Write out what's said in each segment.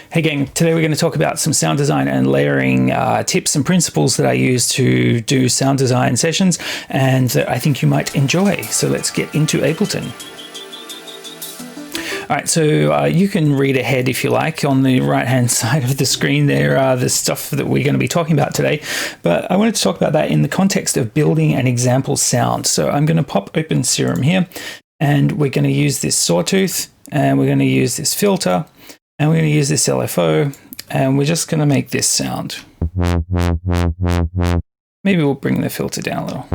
Hey gang, today we're going to talk about some sound design and layering tips and principles that I use to do sound design sessions and that I think you might enjoy. So let's get into Ableton. All right, so you can read ahead if you like. On the right-hand side of the screen there are the stuff that we're going to be talking about today. But I wanted to talk about that in the context of building an example sound. So I'm going to pop open Serum here, and we're going to use this sawtooth, and we're going to use this filter, and we're going to use this LFO, and we're just going to make this sound. Maybe we'll bring the filter down a little.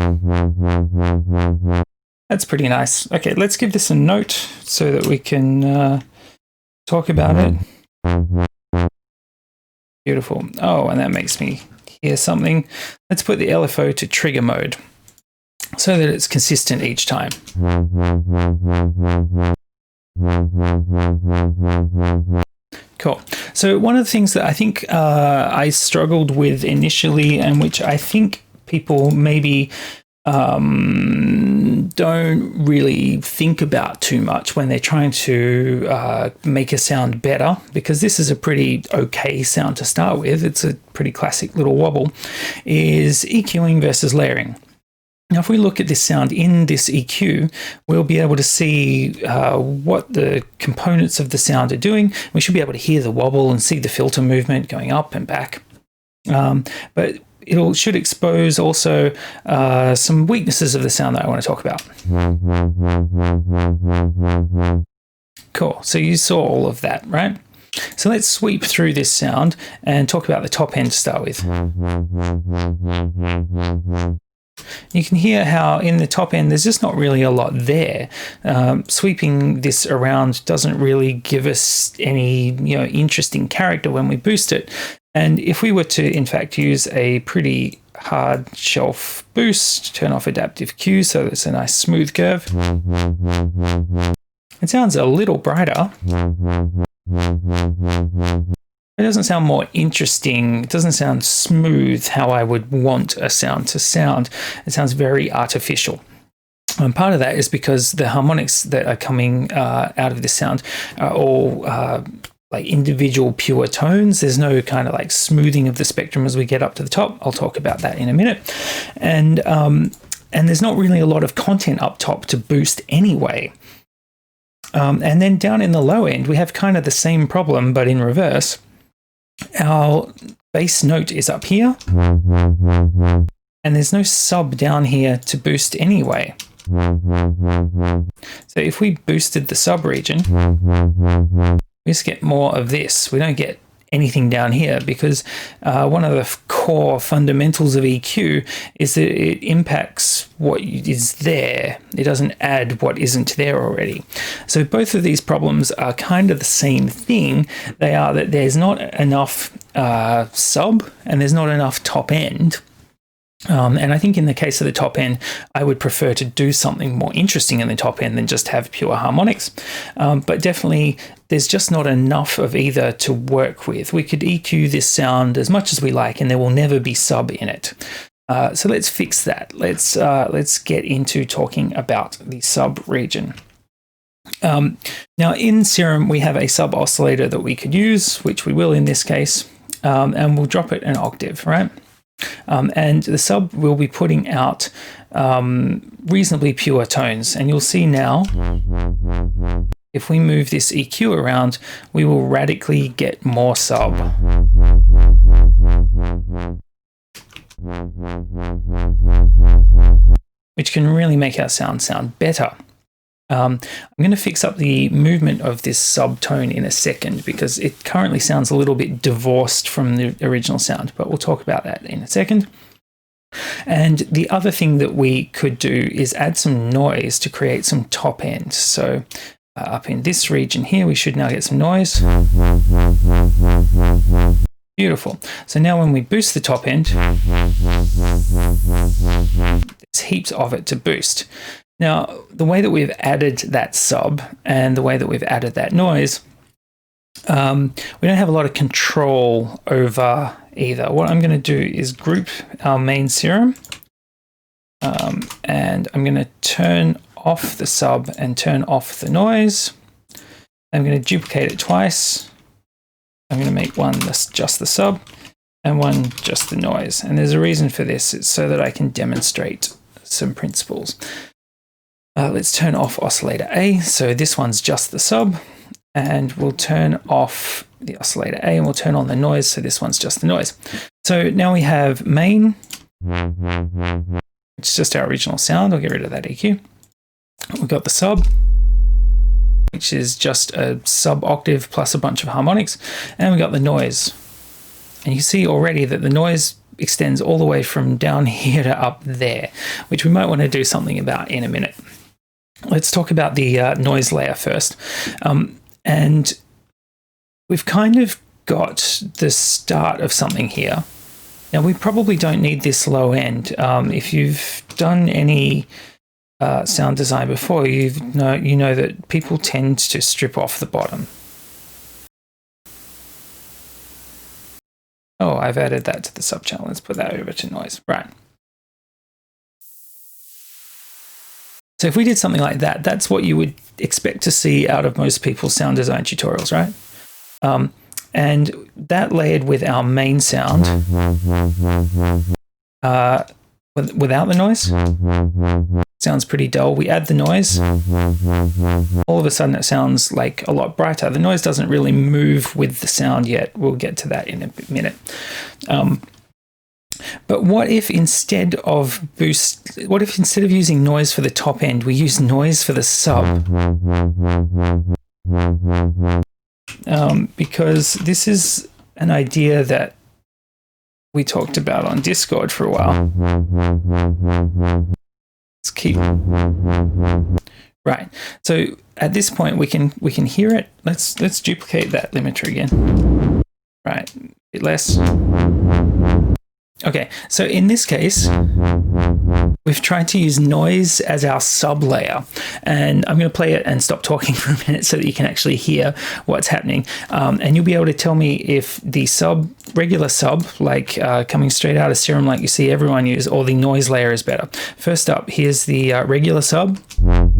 That's pretty nice. Okay, let's give this a note so that we can talk about it. Beautiful. Oh, and that makes me hear something. Let's put the LFO to trigger mode so that it's consistent each time. Cool. So one of the things that I think I struggled with initially, and which I think people maybe don't really think about too much when they're trying to make a sound better, because this is a pretty okay sound to start with. It's a pretty classic little wobble, is EQing versus layering. Now, if we look at this sound in this EQ, we'll be able to see what the components of the sound are doing. We should be able to hear the wobble and see the filter movement going up and back. But it should expose also some weaknesses of the sound that I want to talk about. Cool. So you saw all of that, right? So let's sweep through this sound and talk about the top end to start with. You can hear how in the top end there's just not really a lot there. Sweeping this around doesn't really give us any interesting character when we boost it. And if we were to in fact use a pretty hard shelf boost, turn off adaptive Q so it's a nice smooth curve, it sounds a little brighter. It doesn't sound more interesting. It doesn't sound smooth how I would want a sound to sound. It sounds very artificial. And part of that is because the harmonics that are coming out of this sound are all like individual pure tones. There's no kind of like smoothing of the spectrum as we get up to the top. I'll talk about that in a minute. And there's not really a lot of content up top to boost anyway. And then down in the low end, we have kind of the same problem, but in reverse. Our bass note is up here, and there's no sub down here to boost anyway. So if we boosted the sub region, we just get more of this. We don't get anything down here because one of the core fundamentals of EQ is that it impacts what is there. It doesn't add what isn't there already. So both of these problems are kind of the same thing. They are that there's not enough sub and there's not enough top end. And I think in the case of the top end, I would prefer to do something more interesting in the top end than just have pure harmonics. But definitely, there's just not enough of either to work with. We could EQ this sound as much as we like, and there will never be sub in it. So let's fix that. Let's get into talking about the sub region. Now, in Serum, we have a sub oscillator that we could use, which we will in this case, and we'll drop it an octave, right? And the sub will be putting out reasonably pure tones. And you'll see now, if we move this EQ around, we will radically get more sub. Which can really make our sound better. I'm going to fix up the movement of this subtone in a second because it currently sounds a little bit divorced from the original sound, but we'll talk about that in a second. And the other thing that we could do is add some noise to create some top end. So up in this region here, we should now get some noise. Beautiful. So now when we boost the top end, there's heaps of it to boost. Now, the way that we've added that sub and the way that we've added that noise, we don't have a lot of control over either. What I'm going to do is group our main Serum, and I'm going to turn off the sub and turn off the noise. I'm going to duplicate it twice, I'm going to make one that's just the sub and one just the noise. And there's a reason for this. It's so that I can demonstrate some principles. Let's turn off oscillator A. So this one's just the sub, and we'll turn off the oscillator A and we'll turn on the noise. So this one's just the noise. So now we have main, which is just our original sound. I'll get rid of that EQ. We've got the sub, which is just a sub octave plus a bunch of harmonics. And we got the noise. And you see already that the noise extends all the way from down here to up there, which we might want to do something about in a minute. Let's talk about the noise layer first. And we've kind of got the start of something here. Now, we probably don't need this low end. If you've done any sound design before, you know that people tend to strip off the bottom. Oh, I've added that to the sub channel. Let's put that over to noise. Right. So if we did something like that, that's what you would expect to see out of most people's sound design tutorials, right? And that layered with our main sound without the noise sounds pretty dull. We add the noise, all of a sudden it sounds like a lot brighter. The noise doesn't really move with the sound yet. We'll get to that in a minute. But what if instead of using noise for the top end, we use noise for the sub? Because this is an idea that we talked about on Discord for a while. Let's keep right. So at this point we can hear it. Let's duplicate that limiter again. Right, a bit less. Okay, so in this case, we've tried to use noise as our sub layer, and I'm going to play it and stop talking for a minute so that you can actually hear what's happening. And you'll be able to tell me if the regular sub, like coming straight out of Serum like you see everyone use, or the noise layer is better. First up, here's the regular sub. All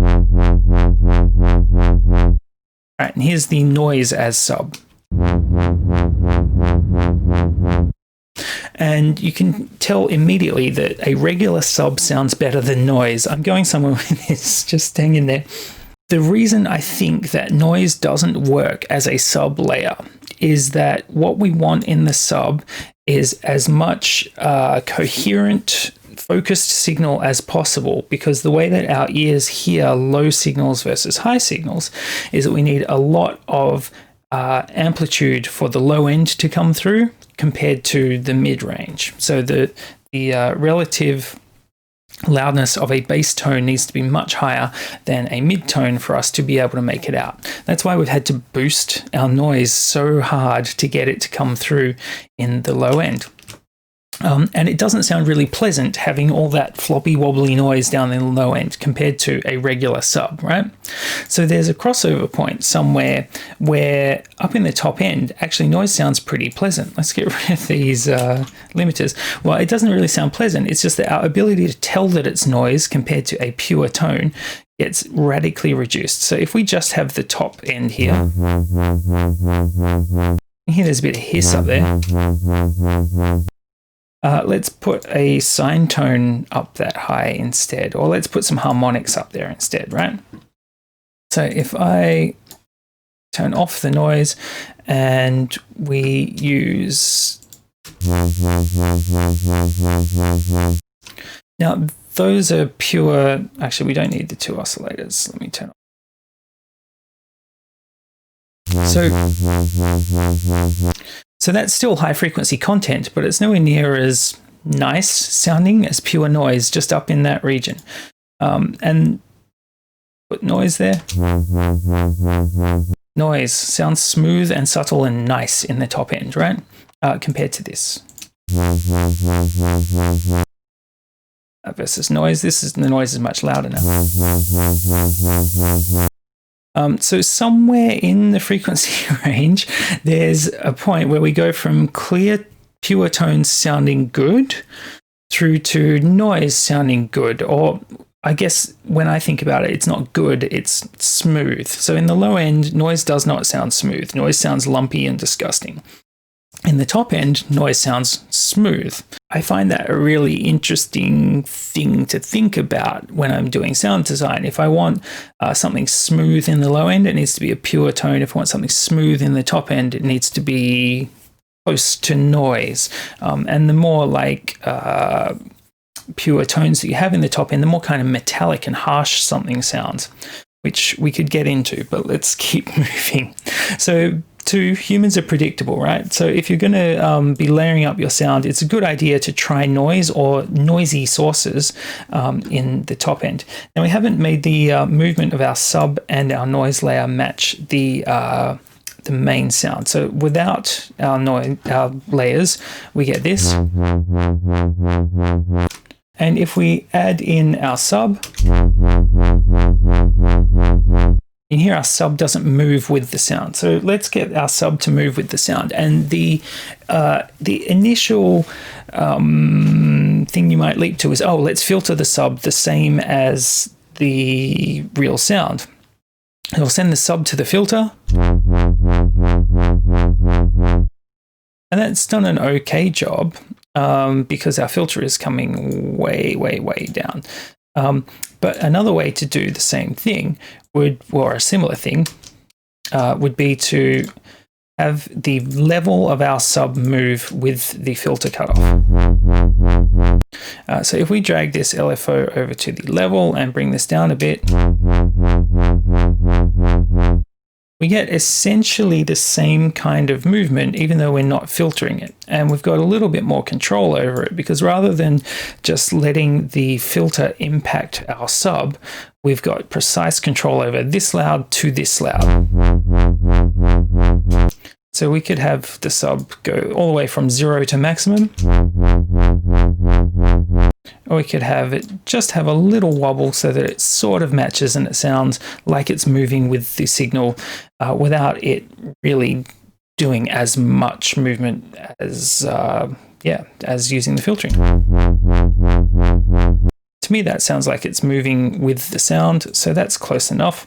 right, and here's the noise as sub. And you can tell immediately that a regular sub sounds better than noise. I'm going somewhere with this, just hang in there. The reason I think that noise doesn't work as a sub layer is that what we want in the sub is as much coherent, focused signal as possible, because the way that our ears hear low signals versus high signals is that we need a lot of amplitude for the low end to come through compared to the mid-range. So the relative loudness of a bass tone needs to be much higher than a mid-tone for us to be able to make it out. That's why we've had to boost our noise so hard to get it to come through in the low end. And it doesn't sound really pleasant having all that floppy wobbly noise down in the low end compared to a regular sub, right? So there's a crossover point somewhere where up in the top end, actually noise sounds pretty pleasant. Let's get rid of these limiters. Well, it doesn't really sound pleasant. It's just that our ability to tell that it's noise compared to a pure tone gets radically reduced. So if we just have the top end here, there's a bit of hiss up there. Let's put a sine tone up that high instead, or let's put some harmonics up there instead, right? So if I turn off the noise and we use... Now, those are pure... Actually, we don't need the two oscillators. Let me turn off. So that's still high frequency content, but it's nowhere near as nice sounding as pure noise, just up in that region. And put noise there. Noise sounds smooth and subtle and nice in the top end, right? Compared to this. Versus noise, the noise is much louder now. So somewhere in the frequency range, there's a point where we go from clear, pure tones sounding good through to noise sounding good, or I guess when I think about it, it's not good, it's smooth. So in the low end, noise does not sound smooth. Noise sounds lumpy and disgusting. In the top end, noise sounds smooth. I find that a really interesting thing to think about when I'm doing sound design. If I want something smooth in the low end, it needs to be a pure tone. If I want something smooth in the top end, it needs to be close to noise. And the more like pure tones that you have in the top end, the more kind of metallic and harsh something sounds, which we could get into, but let's keep moving. So humans are predictable, right? So if you're going to be layering up your sound, it's a good idea to try noise or noisy sources in the top end. Now, we haven't made the movement of our sub and our noise layer match the main sound. So without our layers, we get this. And if we add in our sub, you hear our sub doesn't move with the sound. So let's get our sub to move with the sound. And the initial thing you might leap to is, oh, let's filter the sub the same as the real sound. It'll send the sub to the filter. And that's done an okay job because our filter is coming way, way, way down. But another way to do the same thing or a similar thing, would be to have the level of our sub move with the filter cutoff. So if we drag this LFO over to the level and bring this down a bit, we get essentially the same kind of movement, even though we're not filtering it. And we've got a little bit more control over it, because rather than just letting the filter impact our sub, we've got precise control over this loud to this loud. So we could have the sub go all the way from 0 to maximum, or we could have it just have a little wobble so that it sort of matches and it sounds like it's moving with the signal without it really doing as much movement as using the filtering. To me, that sounds like it's moving with the sound, so that's close enough.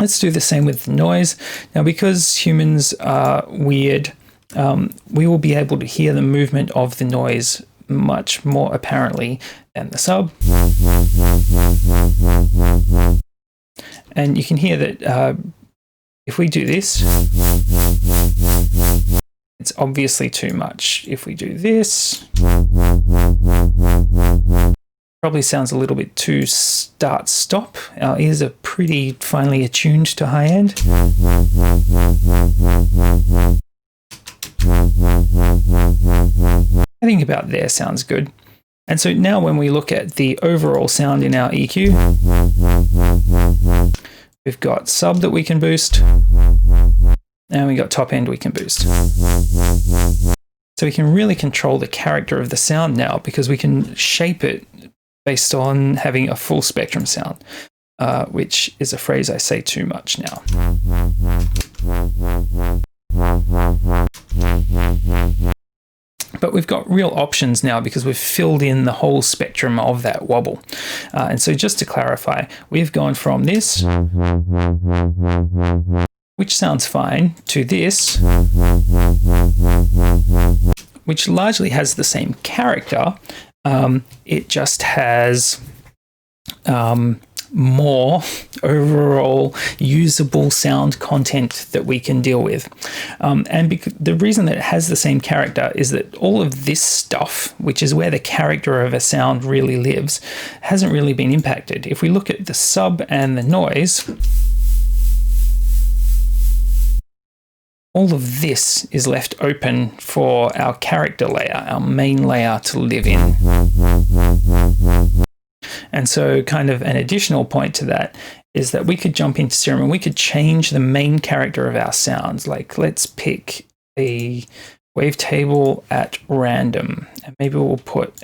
Let's do the same with the noise. Now, because humans are weird, we will be able to hear the movement of the noise much more apparently than the sub. And you can hear that if we do this, it's obviously too much. If we do this, probably sounds a little bit too start-stop. Our ears are pretty finely attuned to high end. I think about there sounds good. And so now when we look at the overall sound in our EQ, we've got sub that we can boost, and we got top end we can boost. So we can really control the character of the sound now, because we can shape it based on having a full spectrum sound, which is a phrase I say too much now. But we've got real options now because we've filled in the whole spectrum of that wobble. And so just to clarify, we've gone from this, which sounds fine, to this, which largely has the same character. It just has more overall usable sound content that we can deal with. And the reason that it has the same character is that all of this stuff, which is where the character of a sound really lives, hasn't really been impacted. If we look at the sub and the noise, all of this is left open for our character layer, our main layer, to live in. And so kind of an additional point to that is that we could jump into Serum and we could change the main character of our sounds. Like, let's pick a wavetable at random, and maybe we'll put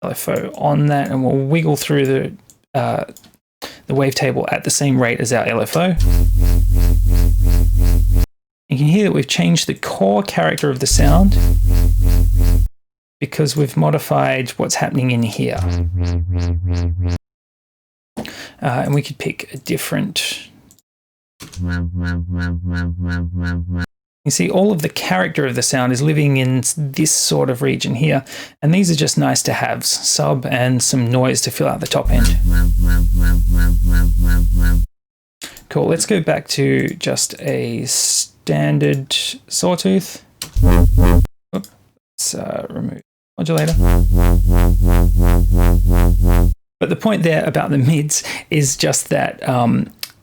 LFO on that, and we'll wiggle through the wavetable at the same rate as our LFO. You can hear that we've changed the core character of the sound because we've modified what's happening in here. and we could pick a different. You see all of the character of the sound is living in this sort of region here, and these are just nice to haves, sub and some noise to fill out the top end. Cool, let's go back to just a standard sawtooth. Let's remove modulator. But the point there about the mids is just that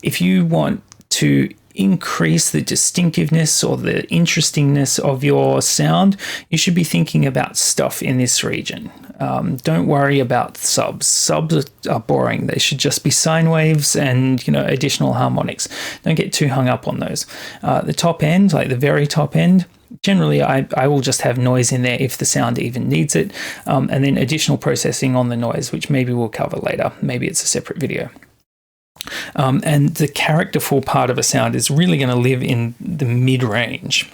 if you want to increase the distinctiveness or the interestingness of your sound, you should be thinking about stuff in this region. Don't worry about subs. Subs are boring. They should just be sine waves and, you know, additional harmonics. Don't get too hung up on those. The top end, like the very top end, generally I will just have noise in there if the sound even needs it, and then additional processing on the noise, which maybe we'll cover later. Maybe it's a separate video. And the characterful part of a sound is really going to live in the mid-range.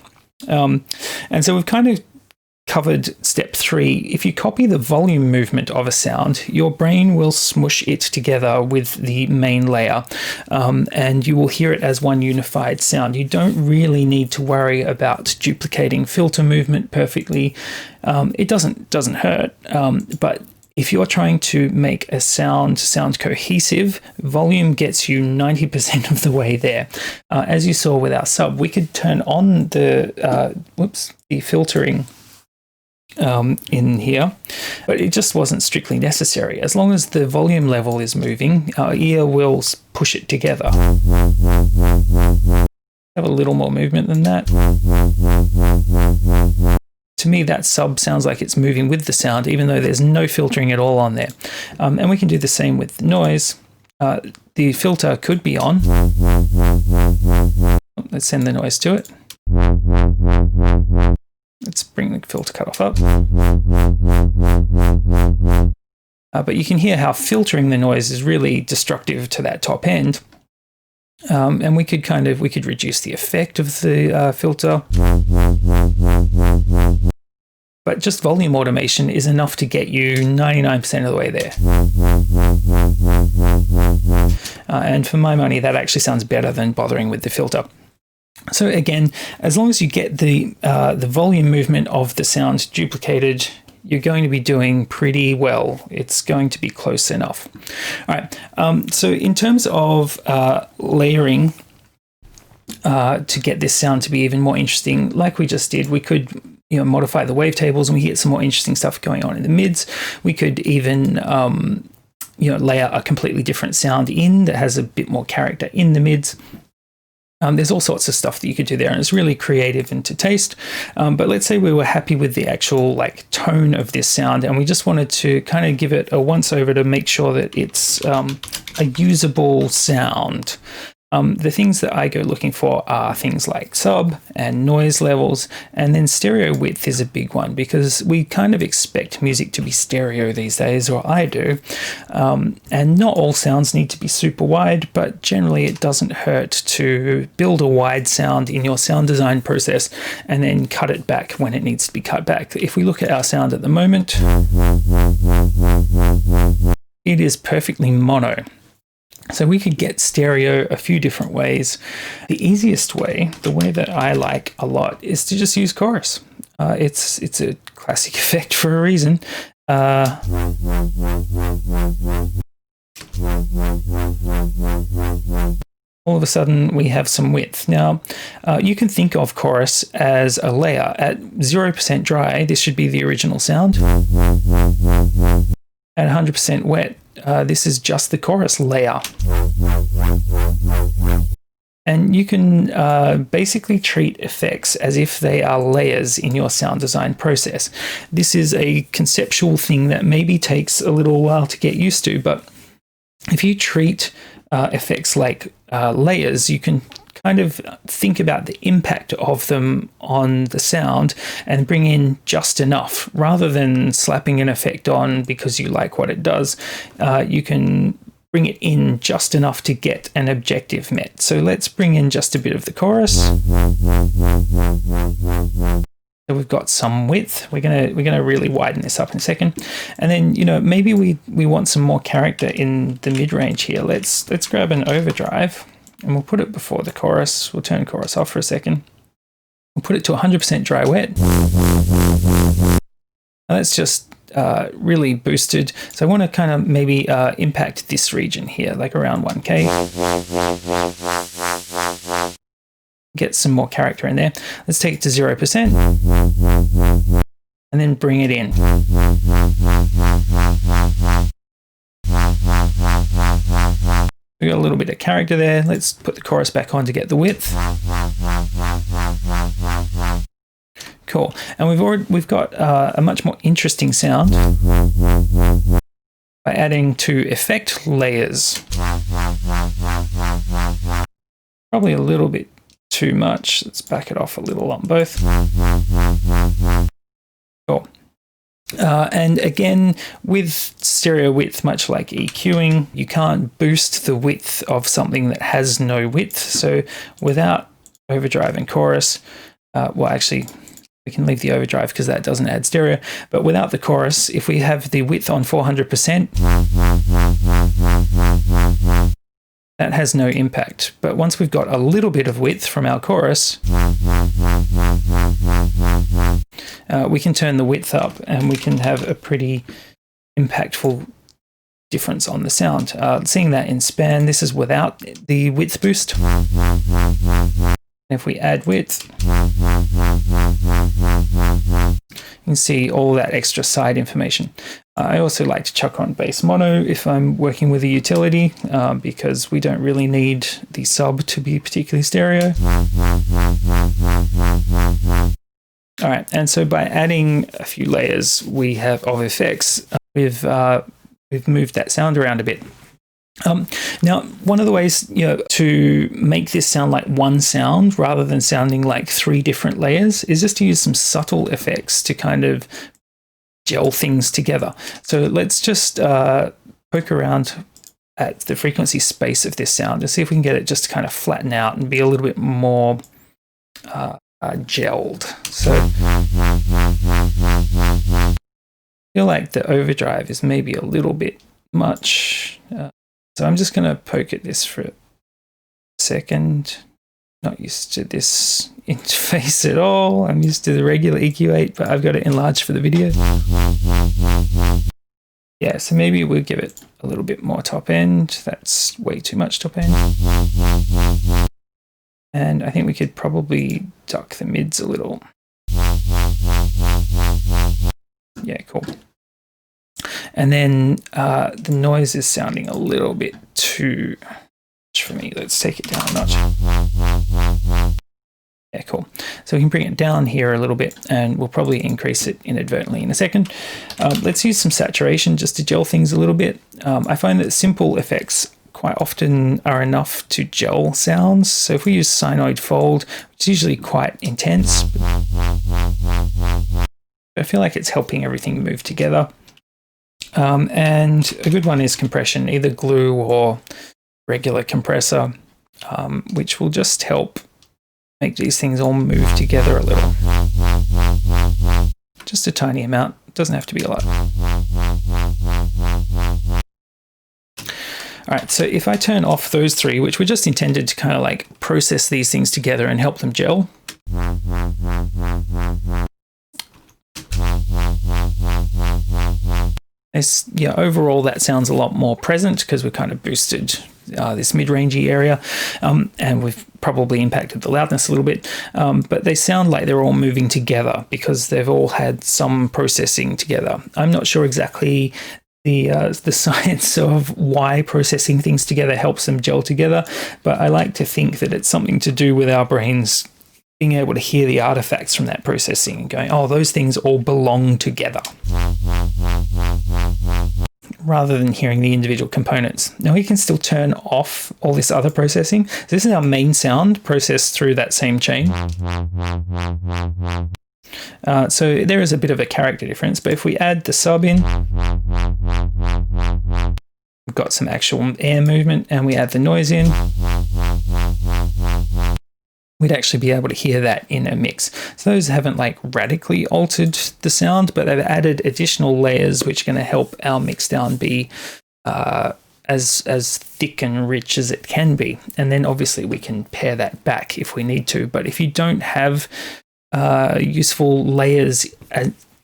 And so we've kind of covered step 3. If you copy the volume movement of a sound, your brain will smush it together with the main layer, and you will hear it as one unified sound. You don't really need to worry about duplicating filter movement perfectly. It doesn't hurt, but if you're trying to make a sound cohesive, volume gets you 90% of the way there. As you saw with our sub, we could turn on the filtering in here, but it just wasn't strictly necessary. As long as the volume level is moving, our ear will push it together. Have a little more movement than that. To me, that sub sounds like it's moving with the sound, even though there's no filtering at all on there. And we can do the same with the noise. The filter could be on. Let's send the noise to it. Let's bring the filter cutoff up. But you can hear how filtering the noise is really destructive to that top end. And we could reduce the effect of the filter. But just volume automation is enough to get you 99% of the way there. And for my money, that actually sounds better than bothering with the filter. So again, as long as you get the volume movement of the sound duplicated, you're going to be doing pretty well. It's going to be close enough. All right. So in terms of layering, to get this sound to be even more interesting, like we just did, we could modify the wavetables and we get some more interesting stuff going on in the mids. We could even layer a completely different sound in that has a bit more character in the mids. There's all sorts of stuff that you could do there, and it's really creative and to taste. But let's say we were happy with the actual tone of this sound, and we just wanted to kind of give it a once over to make sure that it's a usable sound. The things that I go looking for are things like sub and noise levels, and then stereo width is a big one because we kind of expect music to be stereo these days, or I do. And not all sounds need to be super wide, but generally it doesn't hurt to build a wide sound in your sound design process and then cut it back when it needs to be cut back. If we look at our sound at the moment, it is perfectly mono. So we could get stereo a few different ways. The easiest way, the way that I like a lot, is to just use chorus. It's a classic effect for a reason. All of a sudden we have some width. Now, you can think of chorus as a layer. At 0% dry, this should be the original sound. At 100% wet, this is just the chorus layer. And you can basically treat effects as if they are layers in your sound design process. This is a conceptual thing that maybe takes a little while to get used to, but if you treat effects like layers, you can kind of think about the impact of them on the sound and bring in just enough rather than slapping an effect on because you like what it does. You can bring it in just enough to get an objective met. So let's bring in just a bit of the chorus. So we've got some width. We're gonna really widen this up in a second, and then maybe we want some more character in the mid range here. Let's grab an overdrive, and we'll put it before the chorus. We'll turn chorus off for a second. We'll put it to 100% dry wet. Now that's just really boosted. So I want to kind of maybe impact this region here, like around 1K. Get some more character in there. Let's take it to 0% and then bring it in. We got a little bit of character there. Let's put the chorus back on to get the width. Cool. And we've got a much more interesting sound by adding to effect layers. Probably a little bit too much. Let's back it off a little on both. Cool. And again, with stereo width, much like EQing, you can't boost the width of something that has no width. So without overdrive and chorus, well, actually, we can leave the overdrive because that doesn't add stereo. But without the chorus, if we have the width on 400%, that has no impact. But once we've got a little bit of width from our chorus, we can turn the width up and we can have a pretty impactful difference on the sound. Seeing that in span, this is without the width boost. If we add width, you can see all that extra side information. I also like to chuck on bass mono if I'm working with a utility because we don't really need the sub to be particularly stereo. All right, and so by adding a few layers of effects, we've moved that sound around a bit. Now, one of the ways to make this sound like one sound rather than sounding like 3 different layers is just to use some subtle effects to kind of gel things together. So let's just poke around at the frequency space of this sound and see if we can get it just to kind of flatten out and be a little bit more gelled. So I feel like the overdrive is maybe a little bit much. So I'm just going to poke at this for a second. Not used to this interface at all. I'm used to the regular EQ8, but I've got it enlarged for the video. Yeah, so maybe we'll give it a little bit more top end. That's way too much top end. And I think we could probably duck the mids a little. Yeah, cool. And then the noise is sounding a little bit too much for me. Let's take it down a notch. Yeah, cool. So we can bring it down here a little bit and we'll probably increase it inadvertently in a second. Let's use some saturation just to gel things a little bit. I find that simple effects quite often are enough to gel sounds. So if we use Sinoid Fold, which is usually quite intense, I feel like it's helping everything move together. And a good one is compression, either glue or regular compressor, which will just help make these things all move together a little. Just a tiny amount, doesn't have to be a lot. All right, so if I turn off those 3, which were just intended to kind of like process these things together and help them gel. Overall that sounds a lot more present because we've kind of boosted this mid-rangey area and we've probably impacted the loudness a little bit, but they sound like they're all moving together because they've all had some processing together. I'm not sure exactly the science of why processing things together helps them gel together, but I like to think that it's something to do with our brains being able to hear the artifacts from that processing and going, oh, those things all belong together, rather than hearing the individual components. Now we can still turn off all this other processing. So this is our main sound processed through that same chain. So there is a bit of a character difference, but if we add the sub in, we've got some actual air movement, and we add the noise in, we'd actually be able to hear that in a mix. So those haven't like radically altered the sound, but they've added additional layers which are going to help our mix down be as thick and rich as it can be. And then obviously we can pare that back if we need to. But if you don't have useful layers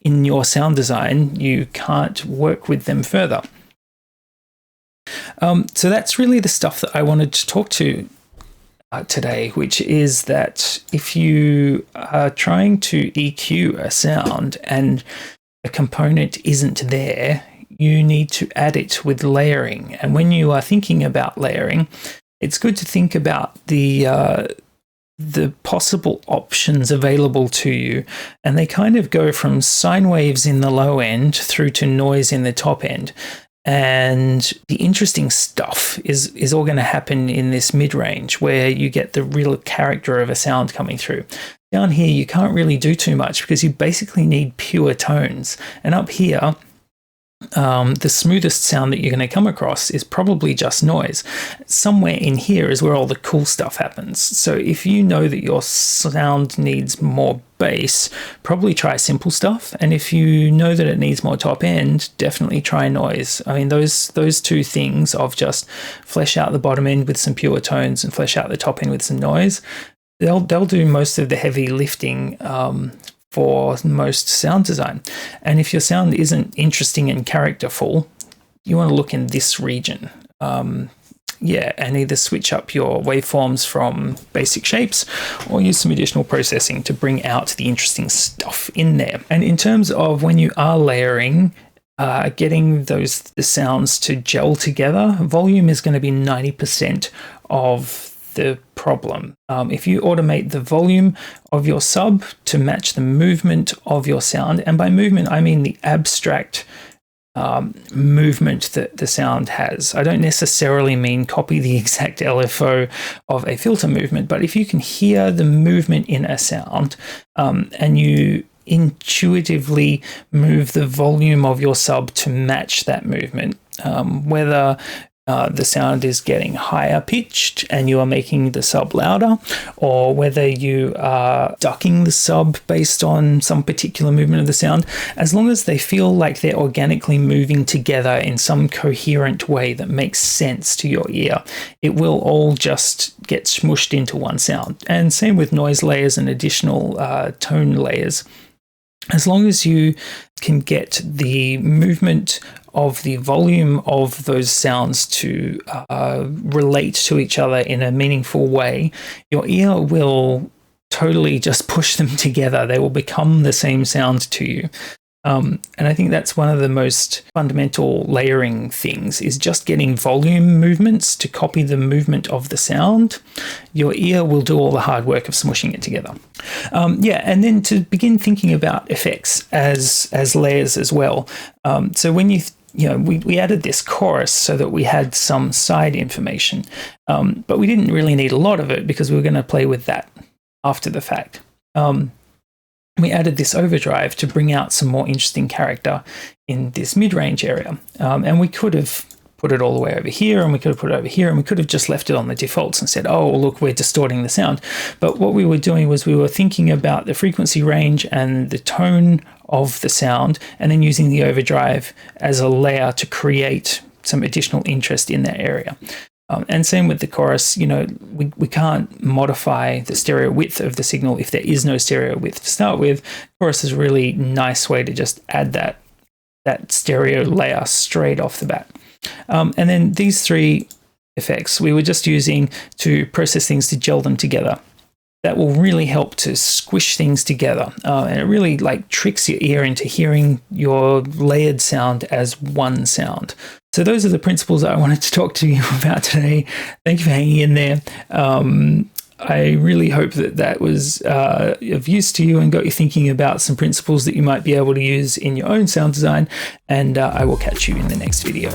in your sound design, you can't work with them further. So that's really the stuff that I wanted to talk to today, which is that if you are trying to EQ a sound and a component isn't there, you need to add it with layering. And when you are thinking about layering, it's good to think about the possible options available to you. And they kind of go from sine waves in the low end through to noise in the top end. And the interesting stuff is all going to happen in this mid-range where you get the real character of a sound coming through. Down here, you can't really do too much because you basically need pure tones. And up here, the smoothest sound that you're going to come across is probably just noise. Somewhere in here is where all the cool stuff happens. So if you know that your sound needs more bass, probably try simple stuff. And if you know that it needs more top end, definitely try noise. I mean, those two things of just flesh out the bottom end with some pure tones and flesh out the top end with some noise, they'll do most of the heavy lifting for most sound design. And if your sound isn't interesting and characterful, you want to look in this region. And either switch up your waveforms from basic shapes or use some additional processing to bring out the interesting stuff in there. And in terms of when you are layering, getting the sounds to gel together, volume is going to be 90% of the problem. If you automate the volume of your sub to match the movement of your sound, and by movement I mean the abstract movement that the sound has. I don't necessarily mean copy the exact LFO of a filter movement, but if you can hear the movement in a sound and you intuitively move the volume of your sub to match that movement, whether the sound is getting higher pitched and you are making the sub louder, or whether you are ducking the sub based on some particular movement of the sound, as long as they feel like they're organically moving together in some coherent way that makes sense to your ear, it will all just get smushed into one sound. And same with noise layers and additional tone layers. As long as you can get the movement of the volume of those sounds to relate to each other in a meaningful way, your ear will totally just push them together. They will become the same sound to you. And I think that's one of the most fundamental layering things, is just getting volume movements to copy the movement of the sound. Your ear will do all the hard work of smushing it together. And then to begin thinking about effects as layers as well. So when we added this chorus so that we had some side information, but we didn't really need a lot of it because we were going to play with that after the fact. We added this overdrive to bring out some more interesting character in this mid-range area. And we could have put it all the way over here, and we could have put it over here, and we could have just left it on the defaults and said, oh, look, we're distorting the sound. But what we were doing was we were thinking about the frequency range and the tone of the sound, and then using the overdrive as a layer to create some additional interest in that area. And same with the chorus, we can't modify the stereo width of the signal if there is no stereo width to start with. Chorus is a really nice way to just add that stereo layer straight off the bat. And then these three effects we were just using to process things, to gel them together. That will really help to squish things together. And it really tricks your ear into hearing your layered sound as one sound. So those are the principles that I wanted to talk to you about today. Thank you for hanging in there. I really hope that was of use to you and got you thinking about some principles that you might be able to use in your own sound design. And I will catch you in the next video.